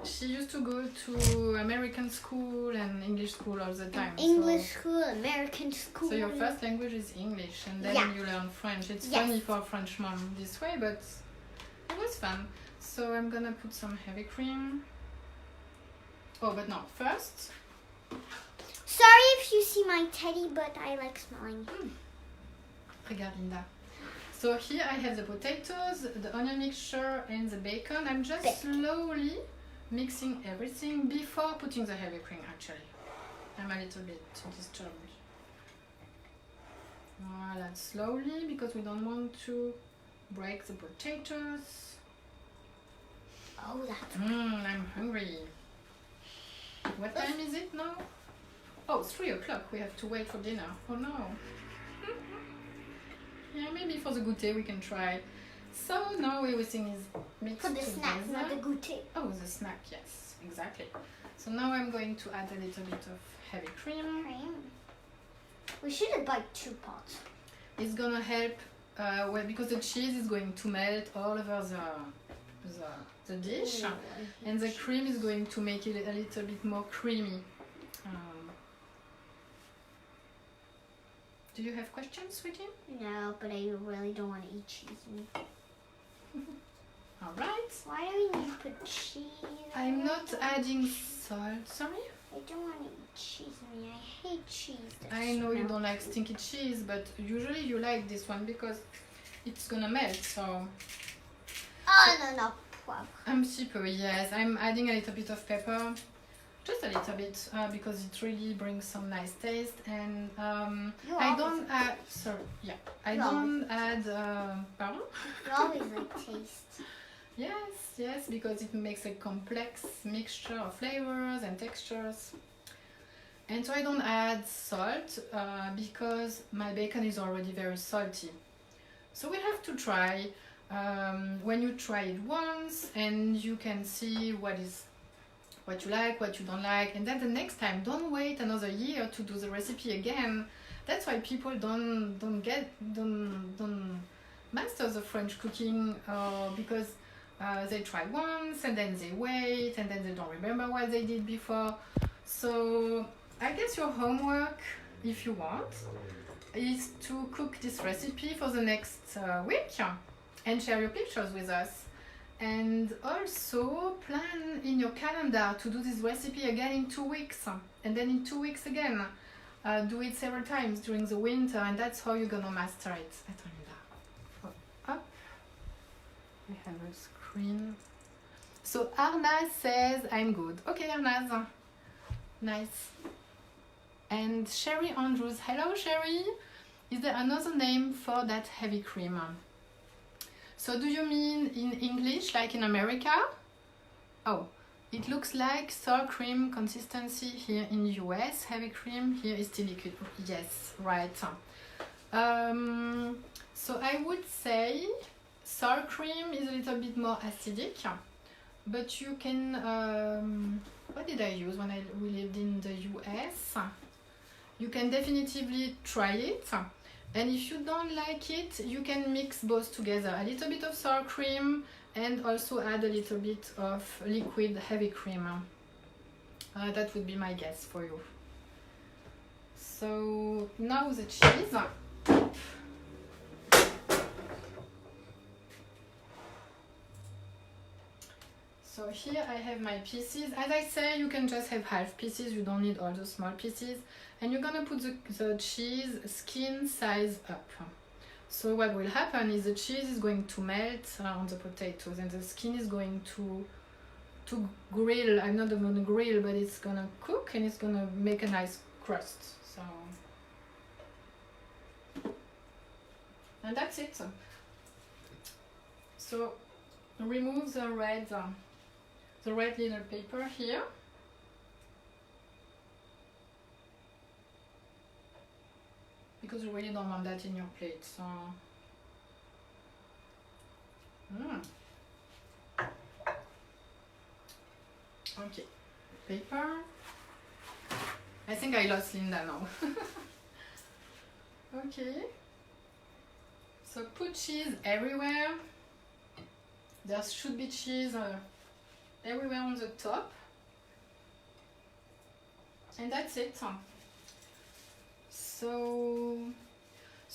she used to go to American school and English school all the time. English school, American school. So your first language is English, and then you learn French. It's funny for a French mom this way, but it was fun. So I'm gonna put some heavy cream. Oh, but no, first. Sorry if you see my teddy, but I like smelling. Regarde, Linda. So here I have the potatoes, the onion mixture, and the bacon. I'm just slowly mixing everything before putting the heavy cream, actually. I'm a little bit disturbed. Voilà, slowly, because we don't want to break the potatoes. Oh, that's I'm hungry. What time is it now? Oh, 3 o'clock. We have to wait for dinner. Oh no. Yeah, maybe for the goûter we can try. So now everything is mixed for the together. snack, not the goûter. Oh, the snack, yes, exactly. So now I'm going to add a little bit of heavy cream. We should have bought 2 pots. It's gonna help, well, because the cheese is going to melt all over the dish, and the cream is going to make it a little bit more creamy. Do you have questions, sweetie? No, but I really don't want to eat cheese meat. All right. Why do we need to put cheese? I'm not adding salt. Sorry? I don't want to eat cheese meat. I hate cheese. I know you don't like stinky cheese, but usually you like this one because it's gonna melt, so. Oh, no, poivre. Un petit peu, yes. I'm adding a little bit of pepper. Just a little bit because it really brings some nice taste, and I don't add. Sorry, yeah, I don't add. Pardon? You always like taste. Yes, because it makes a complex mixture of flavors and textures, and so I don't add salt because my bacon is already very salty. So we have to try. When you try it once, and you can see what you like, what you don't like, and then the next time don't wait another year to do the recipe again. That's why people don't master the French cooking because they try once and then they wait and then they don't remember what they did before. So I guess your homework, if you want, is to cook this recipe for the next week and share your pictures with us. And also plan in your calendar to do this recipe again in 2 weeks, and then in 2 weeks again. Do it several times during the winter, and that's how you're gonna master it. Attends, Linda. Up. We have a screen. So Arnaz says, I'm good. Okay, Arnaz. Nice. And Sherry Andrews. Hello, Sherry. Is there another name for that heavy cream? So do you mean in English, like in America? Oh, it looks like sour cream consistency here in US. Heavy cream here is still liquid. Yes, right. So I would say sour cream is a little bit more acidic, but you can, what did I use when we lived in the US? You can definitively try it, and if you don't like it, you can mix both together, a little bit of sour cream and also add a little bit of liquid heavy cream. That would be my guess for you. So now the cheese. So here I have my pieces. As I say, you can just have half pieces, you don't need all the small pieces. And you're gonna put the cheese skin size up. So what will happen is the cheese is going to melt on the potatoes and the skin is going to grill. I'm not gonna grill, but it's gonna cook and it's gonna make a nice crust. So, and that's it. So remove the red little paper here. Because you really don't want that in your plate, so. Okay, paper. I think I lost Linda now. Okay. So put cheese everywhere. There should be cheese everywhere on the top. And that's it. So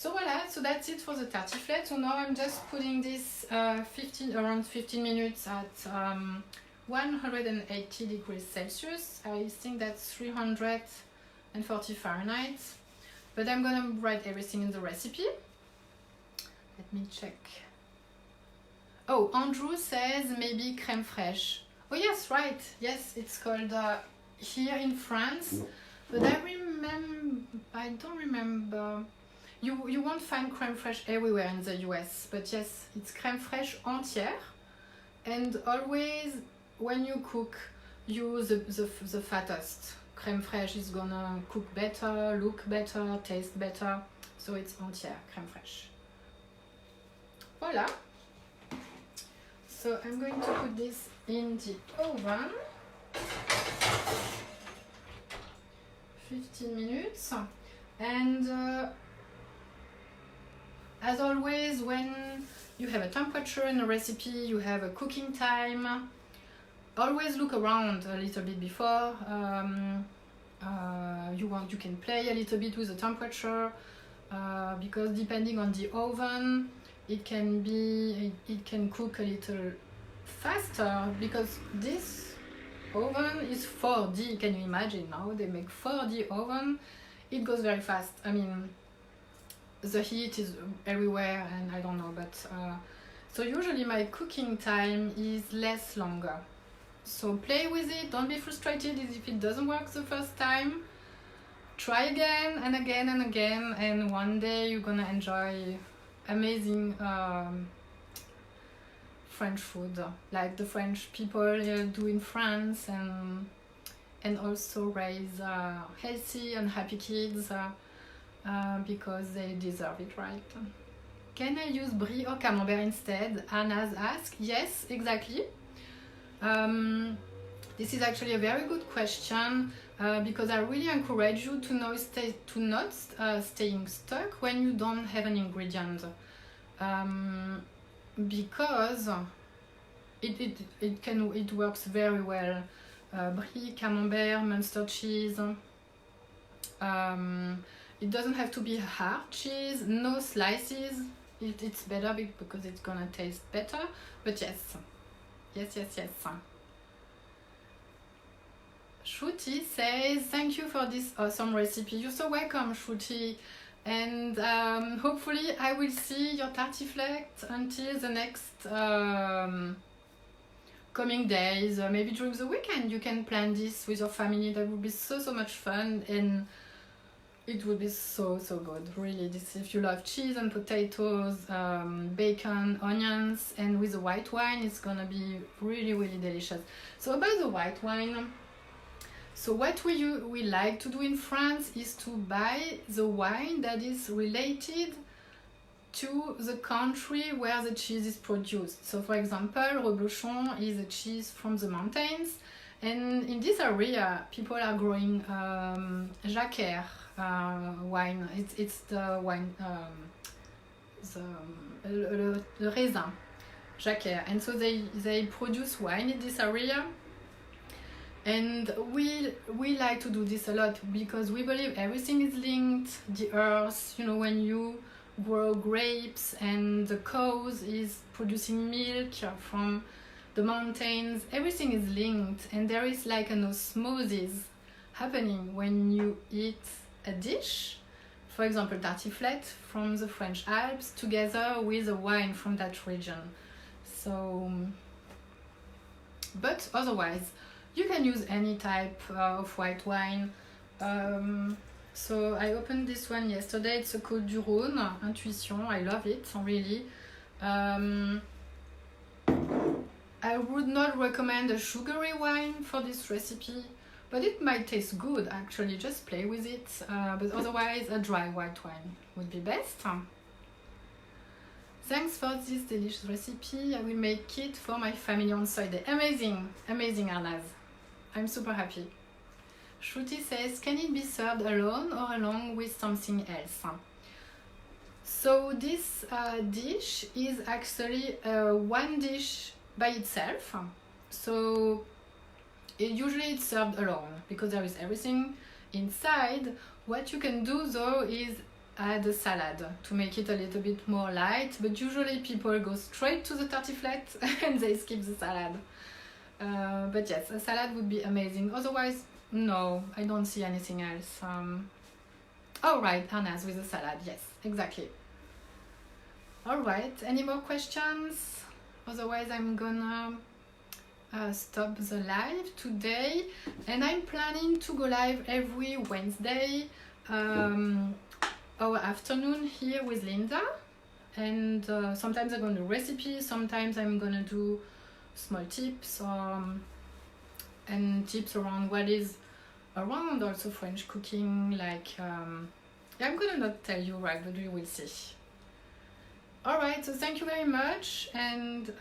voila, so that's it for the tartiflette. So now I'm just putting this around 15 minutes at 180 degrees Celsius. I think that's 340 Fahrenheit. But I'm gonna write everything in the recipe. Let me check. Oh, Andrew says maybe crème fraîche. Oh yes, right. Yes, it's called here in France. But I don't remember. You won't find crème fraîche everywhere in the US, but yes, it's crème fraîche entière. And always, when you cook, use the fattest. Crème fraîche is gonna cook better, look better, taste better. So it's entière, crème fraîche. Voila. So I'm going to put this in the oven. 15 minutes. And as always, when you have a temperature in a recipe, you have a cooking time, always look around a little bit before. You can play a little bit with the temperature because depending on the oven, it can cook a little faster because this oven is 4D. Can you imagine now? They make 4D oven. It goes very fast. I mean, the heat is everywhere and I don't know, but so usually my cooking time is less longer. So play with it, don't be frustrated if it doesn't work the first time. Try again and again and again, and one day you're gonna enjoy amazing French food, like the French people do in France, and also raise healthy and happy kids because they deserve it, right? Can I use brie or camembert instead? Anna's asked. Yes, exactly. This is actually a very good question because I really encourage you to not staying stuck when you don't have an ingredient, because it works very well. Brie, camembert, Munster cheese. It doesn't have to be hard cheese, no slices. It's better because it's gonna taste better. But yes. Shruti says, thank you for this awesome recipe. You're so welcome, Shruti. And hopefully I will see your tartiflette until the next coming days, maybe during the weekend, you can plan this with your family. That would be so much fun, and it would be so good, really. This, if you love cheese and potatoes, bacon, onions, and with the white wine, it's gonna be really delicious. So about the white wine, so what we like to do in France is to buy the wine that is related to the country where the cheese is produced. So for example, Reblochon is a cheese from the mountains, and in this area people are growing Jacquère wine. It's the wine, le raisin, Jacquère, and so they produce wine in this area. And we like to do this a lot because we believe everything is linked. The earth, you know, when you grow grapes and the cows is producing milk from the mountains, everything is linked, and there is like an osmosis happening when you eat a dish, for example tartiflette from the French Alps, together with a wine from that region. So, but otherwise you can use any type of white wine. So I opened this one yesterday. It's a Côte du Rhône, Intuition. I love it, really. I would not recommend a sugary wine for this recipe, but it might taste good actually. Just play with it. But otherwise, a dry white wine would be best. Thanks for this delicious recipe. I will make it for my family on Sunday. Amazing, Arnaz. I'm super happy. Shruti says, can it be served alone or along with something else? So this dish is actually one dish by itself. So usually it's served alone because there is everything inside. What you can do though is add a salad to make it a little bit more light, but usually people go straight to the tartiflette and they skip the salad. But yes, a salad would be amazing. Otherwise, no, I don't see anything else. Oh right, Arnaz with a salad. Yes, exactly. All right, any more questions? Otherwise, I'm gonna stop the live today, and I'm planning to go live every Wednesday our afternoon here with Linda, and sometimes I'm gonna do recipes, sometimes I'm gonna do small tips and tips around what is around also French cooking, like yeah, I'm gonna not tell you right, but we will see. All right, so thank you very much, and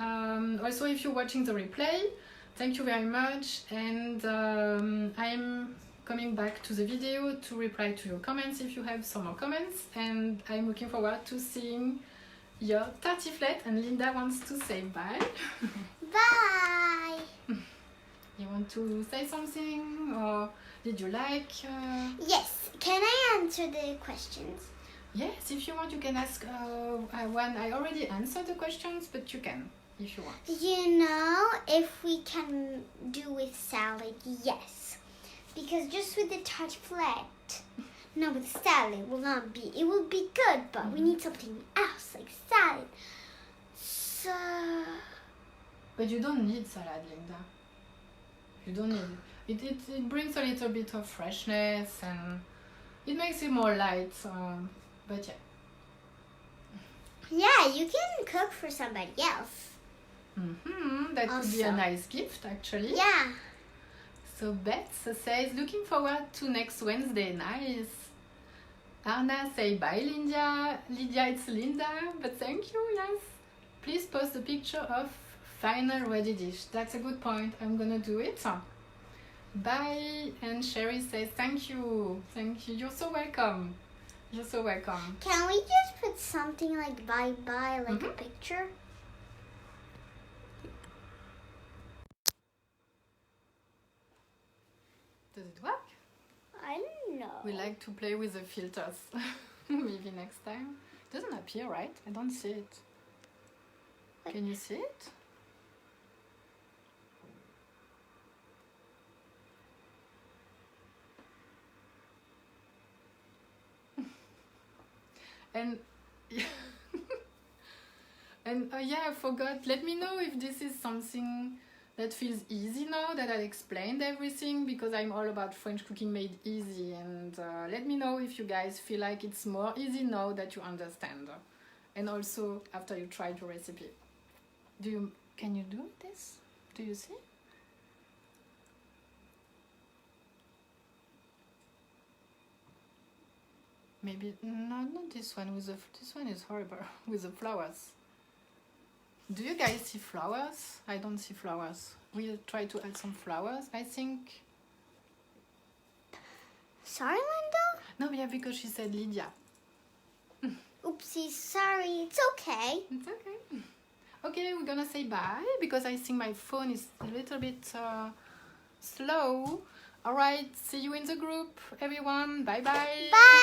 also if you're watching the replay, thank you very much, and I'm coming back to the video to reply to your comments if you have some more comments, and I'm looking forward to seeing your tartiflette, and Linda wants to say bye. Bye! You want to say something, or did you like? Yes, can I answer the questions? Yes, if you want, you can ask one. I already answered the questions, but you can if you want. You know, if we can do with salad, yes. Because just with the tartiflette, no, with salad will not be. It will be good, but we need something else, like salad. So... But you don't need salad, Linda. You don't need it. It brings a little bit of freshness, and it makes it more light. But yeah. Yeah, you can cook for somebody else. That also could be a nice gift, actually. Yeah. So Beth says, looking forward to next Wednesday. Nice. Arna say bye, Lydia. Lydia, it's Linda, but thank you, yes. Please post a picture of final ready dish. That's a good point. I'm gonna do it. Bye. And Sherry says, thank you. Thank you. You're so welcome. You're so welcome. Can we just put something like bye-bye, like a picture? Does it work? I don't know. We like to play with the filters. Maybe next time. It doesn't appear, right? I don't see it. Can you see it? And and yeah, I forgot. Let me know if this is something that feels easy now that I explained everything, because I'm all about French cooking made easy. And let me know if you guys feel like it's more easy now that you understand, and also after you tried your recipe. Can you do this? Do you see? Maybe no, not this one. This one is horrible with the flowers. Do you guys see flowers? I don't see flowers. We'll try to add some flowers, I think. Sorry, Linda? No, yeah, because she said Lydia. Oopsie, sorry. It's okay. It's okay. Okay, we're gonna say bye because I think my phone is a little bit slow. Alright, see you in the group, everyone. Bye bye. Bye.